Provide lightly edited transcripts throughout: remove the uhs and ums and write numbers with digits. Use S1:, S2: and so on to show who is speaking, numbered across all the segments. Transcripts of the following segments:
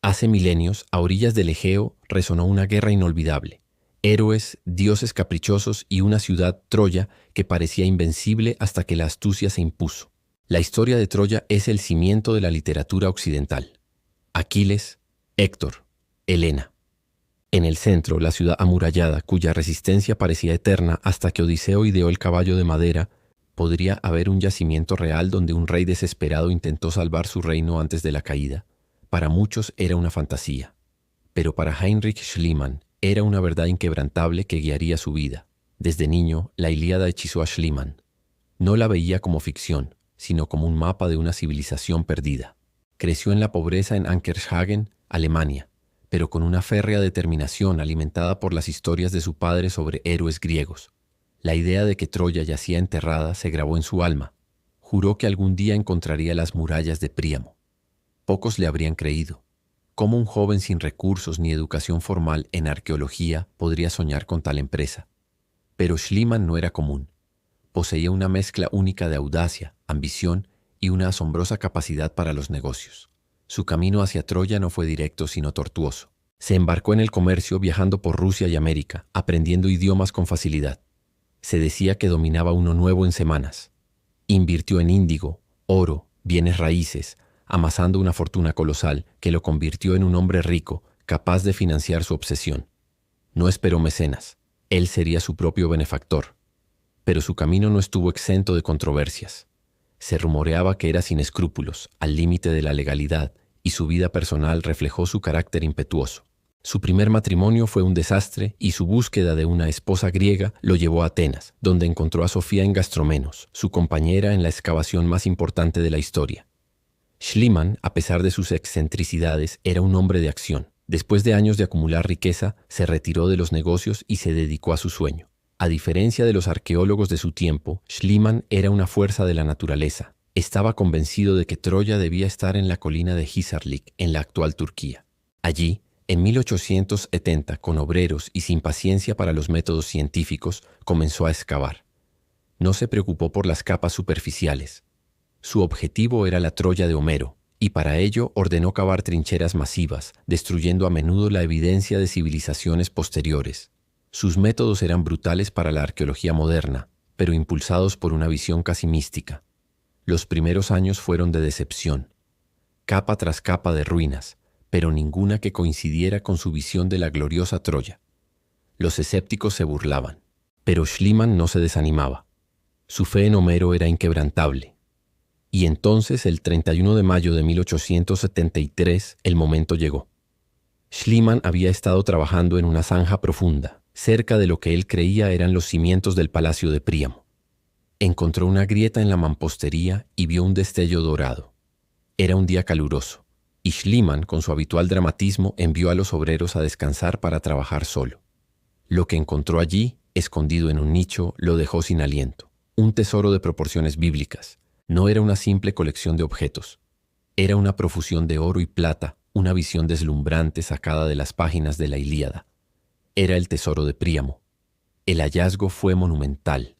S1: Hace milenios, a orillas del Egeo, resonó una guerra inolvidable. Héroes, dioses caprichosos y una ciudad, Troya, que parecía invencible hasta que la astucia se impuso. La historia de Troya es el cimiento de la literatura occidental. Aquiles, Héctor, Helena. En el centro, la ciudad amurallada, cuya resistencia parecía eterna hasta que Odiseo ideó el caballo de madera. Podría haber un yacimiento real donde un rey desesperado intentó salvar su reino antes de la caída. Para muchos era una fantasía, pero para Heinrich Schliemann era una verdad inquebrantable que guiaría su vida. Desde niño, la Ilíada hechizó a Schliemann. No la veía como ficción, sino como un mapa de una civilización perdida. Creció en la pobreza en Ankershagen, Alemania, pero con una férrea determinación alimentada por las historias de su padre sobre héroes griegos. La idea de que Troya yacía enterrada se grabó en su alma. Juró que algún día encontraría las murallas de Príamo. Pocos le habrían creído. ¿Cómo un joven sin recursos ni educación formal en arqueología podría soñar con tal empresa? Pero Schliemann no era común. Poseía una mezcla única de audacia, ambición y una asombrosa capacidad para los negocios. Su camino hacia Troya no fue directo sino tortuoso. Se embarcó en el comercio viajando por Rusia y América, aprendiendo idiomas con facilidad. Se decía que dominaba uno nuevo en semanas. Invirtió en índigo, oro, bienes raíces, amasando una fortuna colosal que lo convirtió en un hombre rico, capaz de financiar su obsesión. No esperó mecenas. Él sería su propio benefactor. Pero su camino no estuvo exento de controversias. Se rumoreaba que era sin escrúpulos, al límite de la legalidad, y su vida personal reflejó su carácter impetuoso. Su primer matrimonio fue un desastre y su búsqueda de una esposa griega lo llevó a Atenas, donde encontró a Sofía en Gastromenos, su compañera en la excavación más importante de la historia. Schliemann, a pesar de sus excentricidades, era un hombre de acción. Después de años de acumular riqueza, se retiró de los negocios y se dedicó a su sueño. A diferencia de los arqueólogos de su tiempo, Schliemann era una fuerza de la naturaleza. Estaba convencido de que Troya debía estar en la colina de Hisarlik, en la actual Turquía. Allí, en 1870, con obreros y sin paciencia para los métodos científicos, comenzó a excavar. No se preocupó por las capas superficiales. Su objetivo era la Troya de Homero, y para ello ordenó cavar trincheras masivas, destruyendo a menudo la evidencia de civilizaciones posteriores. Sus métodos eran brutales para la arqueología moderna, pero impulsados por una visión casi mística. Los primeros años fueron de decepción. Capa tras capa de ruinas, pero ninguna que coincidiera con su visión de la gloriosa Troya. Los escépticos se burlaban, pero Schliemann no se desanimaba. Su fe en Homero era inquebrantable. Y entonces, el 31 de mayo de 1873, el momento llegó. Schliemann había estado trabajando en una zanja profunda, cerca de lo que él creía eran los cimientos del palacio de Príamo. Encontró una grieta en la mampostería y vio un destello dorado. Era un día caluroso. Y Schliemann, con su habitual dramatismo, envió a los obreros a descansar para trabajar solo. Lo que encontró allí, escondido en un nicho, lo dejó sin aliento. Un tesoro de proporciones bíblicas. No era una simple colección de objetos. Era una profusión de oro y plata, una visión deslumbrante sacada de las páginas de la Ilíada. Era el tesoro de Príamo. El hallazgo fue monumental.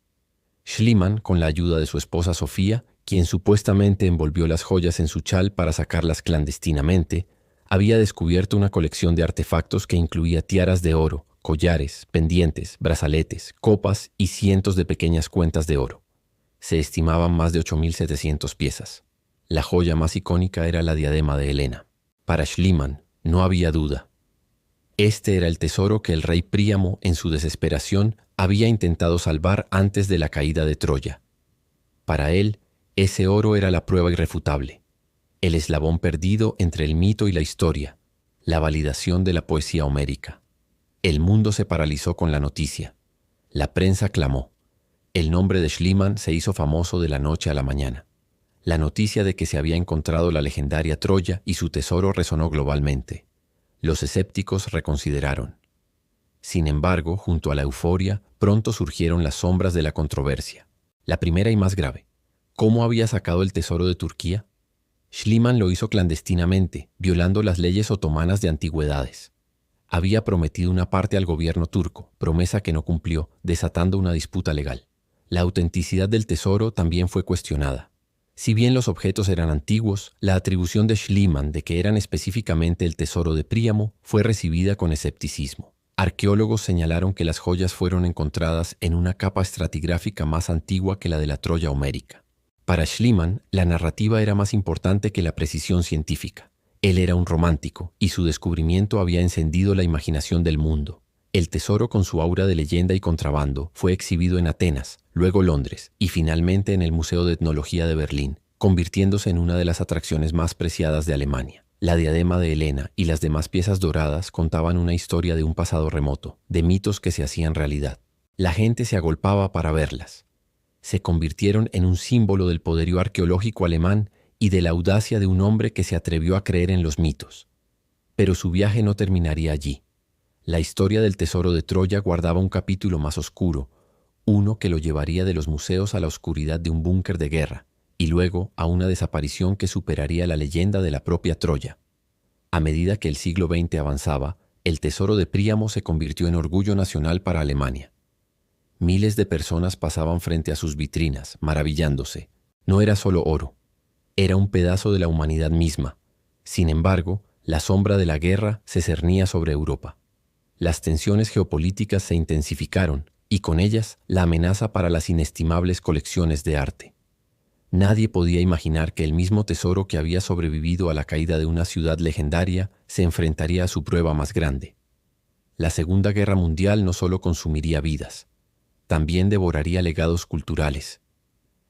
S1: Schliemann, con la ayuda de su esposa Sofía, quien supuestamente envolvió las joyas en su chal para sacarlas clandestinamente, había descubierto una colección de artefactos que incluía tiaras de oro, collares, pendientes, brazaletes, copas y cientos de pequeñas cuentas de oro. Se estimaban más de 8.700 piezas. La joya más icónica era la diadema de Helena. Para Schliemann no había duda. Este era el tesoro que el rey Príamo, en su desesperación, había intentado salvar antes de la caída de Troya. Para él, ese oro era la prueba irrefutable, el eslabón perdido entre el mito y la historia, la validación de la poesía homérica. El mundo se paralizó con la noticia. La prensa clamó. El nombre de Schliemann se hizo famoso de la noche a la mañana. La noticia de que se había encontrado la legendaria Troya y su tesoro resonó globalmente. Los escépticos reconsideraron. Sin embargo, junto a la euforia, pronto surgieron las sombras de la controversia. La primera y más grave. ¿Cómo había sacado el tesoro de Turquía? Schliemann lo hizo clandestinamente, violando las leyes otomanas de antigüedades. Había prometido una parte al gobierno turco, promesa que no cumplió, desatando una disputa legal. La autenticidad del tesoro también fue cuestionada. Si bien los objetos eran antiguos, la atribución de Schliemann de que eran específicamente el tesoro de Príamo fue recibida con escepticismo. Arqueólogos señalaron que las joyas fueron encontradas en una capa estratigráfica más antigua que la de la Troya homérica. Para Schliemann, la narrativa era más importante que la precisión científica. Él era un romántico, y su descubrimiento había encendido la imaginación del mundo. El tesoro, con su aura de leyenda y contrabando, fue exhibido en Atenas, luego Londres y finalmente en el Museo de Etnología de Berlín, convirtiéndose en una de las atracciones más preciadas de Alemania. La diadema de Helena y las demás piezas doradas contaban una historia de un pasado remoto, de mitos que se hacían realidad. La gente se agolpaba para verlas. Se convirtieron en un símbolo del poderío arqueológico alemán y de la audacia de un hombre que se atrevió a creer en los mitos. Pero su viaje no terminaría allí. La historia del tesoro de Troya guardaba un capítulo más oscuro, uno que lo llevaría de los museos a la oscuridad de un búnker de guerra, y luego a una desaparición que superaría la leyenda de la propia Troya. A medida que el siglo XX avanzaba, el tesoro de Príamo se convirtió en orgullo nacional para Alemania. Miles de personas pasaban frente a sus vitrinas, maravillándose. No era solo oro, era un pedazo de la humanidad misma. Sin embargo, la sombra de la guerra se cernía sobre Europa. Las tensiones geopolíticas se intensificaron y con ellas la amenaza para las inestimables colecciones de arte. Nadie podía imaginar que el mismo tesoro que había sobrevivido a la caída de una ciudad legendaria se enfrentaría a su prueba más grande. La Segunda Guerra Mundial no solo consumiría vidas, también devoraría legados culturales.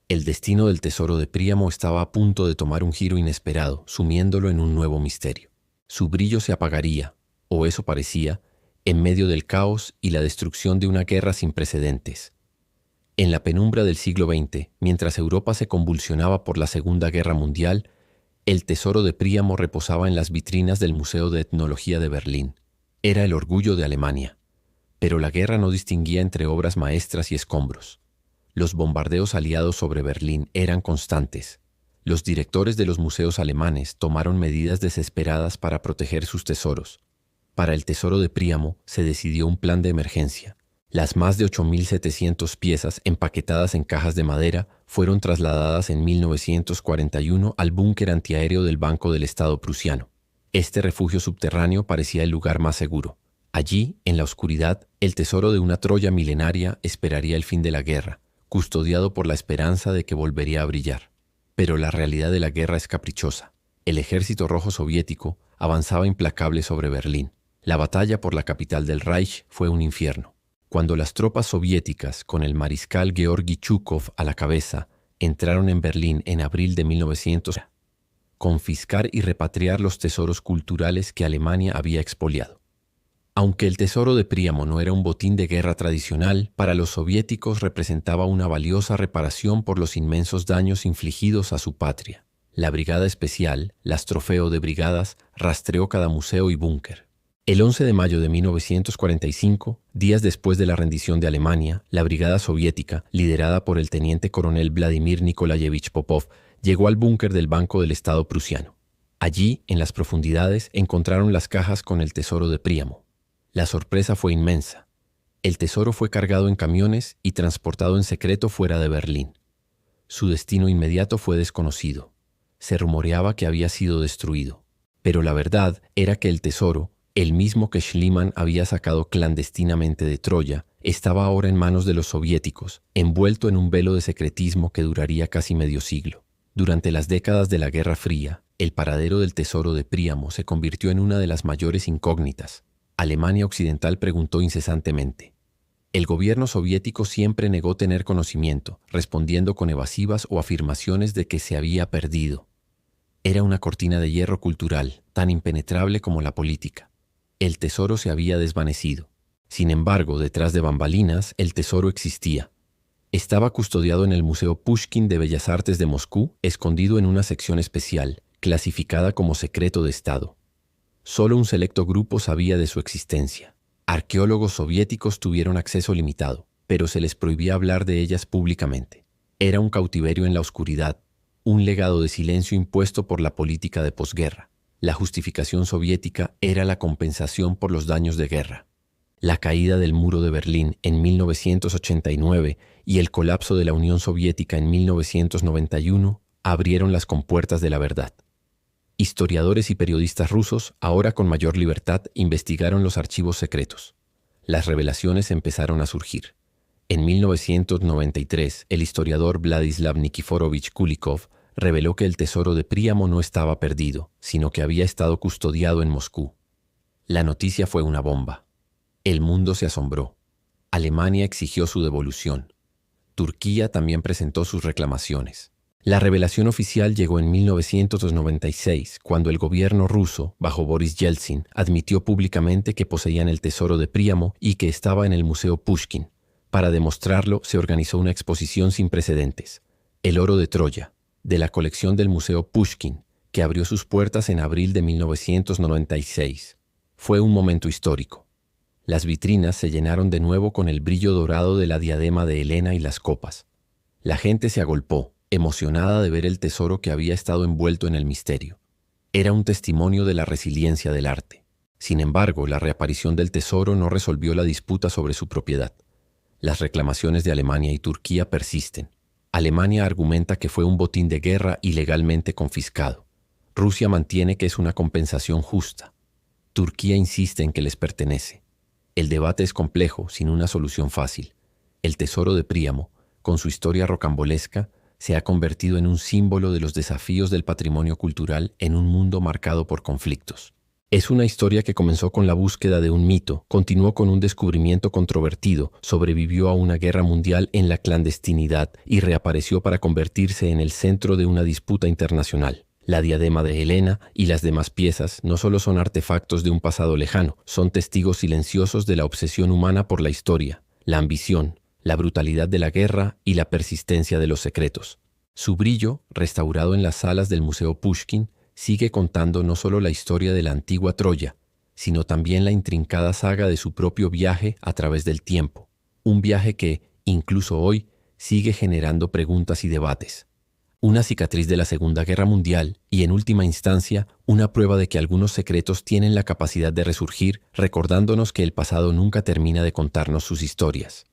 S1: El destino del tesoro de Príamo estaba a punto de tomar un giro inesperado, sumiéndolo en un nuevo misterio. Su brillo se apagaría, o eso parecía, en medio del caos y la destrucción de una guerra sin precedentes. En la penumbra del siglo XX, mientras Europa se convulsionaba por la Segunda Guerra Mundial, el tesoro de Príamo reposaba en las vitrinas del Museo de Etnología de Berlín. Era el orgullo de Alemania. Pero la guerra no distinguía entre obras maestras y escombros. Los bombardeos aliados sobre Berlín eran constantes. Los directores de los museos alemanes tomaron medidas desesperadas para proteger sus tesoros. Para el tesoro de Príamo se decidió un plan de emergencia. Las más de 8.700 piezas empaquetadas en cajas de madera fueron trasladadas en 1941 al búnker antiaéreo del Banco del Estado prusiano. Este refugio subterráneo parecía el lugar más seguro. Allí, en la oscuridad, el tesoro de una Troya milenaria esperaría el fin de la guerra, custodiado por la esperanza de que volvería a brillar. Pero la realidad de la guerra es caprichosa. El ejército rojo soviético avanzaba implacable sobre Berlín. La batalla por la capital del Reich fue un infierno. Cuando las tropas soviéticas, con el mariscal Georgi Chukov a la cabeza, entraron en Berlín en abril de 1900, confiscar y repatriar los tesoros culturales que Alemania había expoliado. Aunque el tesoro de Príamo no era un botín de guerra tradicional, para los soviéticos representaba una valiosa reparación por los inmensos daños infligidos a su patria. La Brigada Especial, las Trofeo de Brigadas, rastreó cada museo y búnker. El 11 de mayo de 1945, días después de la rendición de Alemania, la Brigada Soviética, liderada por el teniente coronel Vladimir Nikolayevich Popov, llegó al búnker del Banco del Estado prusiano. Allí, en las profundidades, encontraron las cajas con el tesoro de Príamo. La sorpresa fue inmensa. El tesoro fue cargado en camiones y transportado en secreto fuera de Berlín. Su destino inmediato fue desconocido. Se rumoreaba que había sido destruido. Pero la verdad era que el tesoro, el mismo que Schliemann había sacado clandestinamente de Troya, estaba ahora en manos de los soviéticos, envuelto en un velo de secretismo que duraría casi medio siglo. Durante las décadas de la Guerra Fría, el paradero del tesoro de Príamo se convirtió en una de las mayores incógnitas. Alemania Occidental preguntó incesantemente. El gobierno soviético siempre negó tener conocimiento, respondiendo con evasivas o afirmaciones de que se había perdido. Era una cortina de hierro cultural, tan impenetrable como la política. El tesoro se había desvanecido. Sin embargo, detrás de bambalinas, el tesoro existía. Estaba custodiado en el Museo Pushkin de Bellas Artes de Moscú, escondido en una sección especial, clasificada como secreto de Estado. Solo un selecto grupo sabía de su existencia. Arqueólogos soviéticos tuvieron acceso limitado, pero se les prohibía hablar de ellas públicamente. Era un cautiverio en la oscuridad, un legado de silencio impuesto por la política de posguerra. La justificación soviética era la compensación por los daños de guerra. La caída del muro de Berlín en 1989 y el colapso de la Unión Soviética en 1991 abrieron las compuertas de la verdad. Historiadores y periodistas rusos, ahora con mayor libertad, investigaron los archivos secretos. Las revelaciones empezaron a surgir. En 1993, el historiador Vladislav Nikiforovich Kulikov reveló que el tesoro de Príamo no estaba perdido, sino que había estado custodiado en Moscú. La noticia fue una bomba. El mundo se asombró. Alemania exigió su devolución. Turquía también presentó sus reclamaciones. La revelación oficial llegó en 1996, cuando el gobierno ruso, bajo Boris Yeltsin, admitió públicamente que poseían el tesoro de Príamo y que estaba en el Museo Pushkin. Para demostrarlo, se organizó una exposición sin precedentes, El oro de Troya, de la colección del Museo Pushkin, que abrió sus puertas en abril de 1996. Fue un momento histórico. Las vitrinas se llenaron de nuevo con el brillo dorado de la diadema de Helena y las copas. La gente se agolpó, emocionada de ver el tesoro que había estado envuelto en el misterio. Era un testimonio de la resiliencia del arte. Sin embargo, la reaparición del tesoro no resolvió la disputa sobre su propiedad. Las reclamaciones de Alemania y Turquía persisten. Alemania argumenta que fue un botín de guerra ilegalmente confiscado. Rusia mantiene que es una compensación justa. Turquía insiste en que les pertenece. El debate es complejo, sin una solución fácil. El tesoro de Príamo, con su historia rocambolesca, se ha convertido en un símbolo de los desafíos del patrimonio cultural en un mundo marcado por conflictos. Es una historia que comenzó con la búsqueda de un mito, continuó con un descubrimiento controvertido, sobrevivió a una guerra mundial en la clandestinidad y reapareció para convertirse en el centro de una disputa internacional. La diadema de Helena y las demás piezas no solo son artefactos de un pasado lejano, son testigos silenciosos de la obsesión humana por la historia, la ambición, la brutalidad de la guerra y la persistencia de los secretos. Su brillo, restaurado en las salas del Museo Pushkin, sigue contando no solo la historia de la antigua Troya, sino también la intrincada saga de su propio viaje a través del tiempo. Un viaje que, incluso hoy, sigue generando preguntas y debates. Una cicatriz de la Segunda Guerra Mundial y, en última instancia, una prueba de que algunos secretos tienen la capacidad de resurgir, recordándonos que el pasado nunca termina de contarnos sus historias.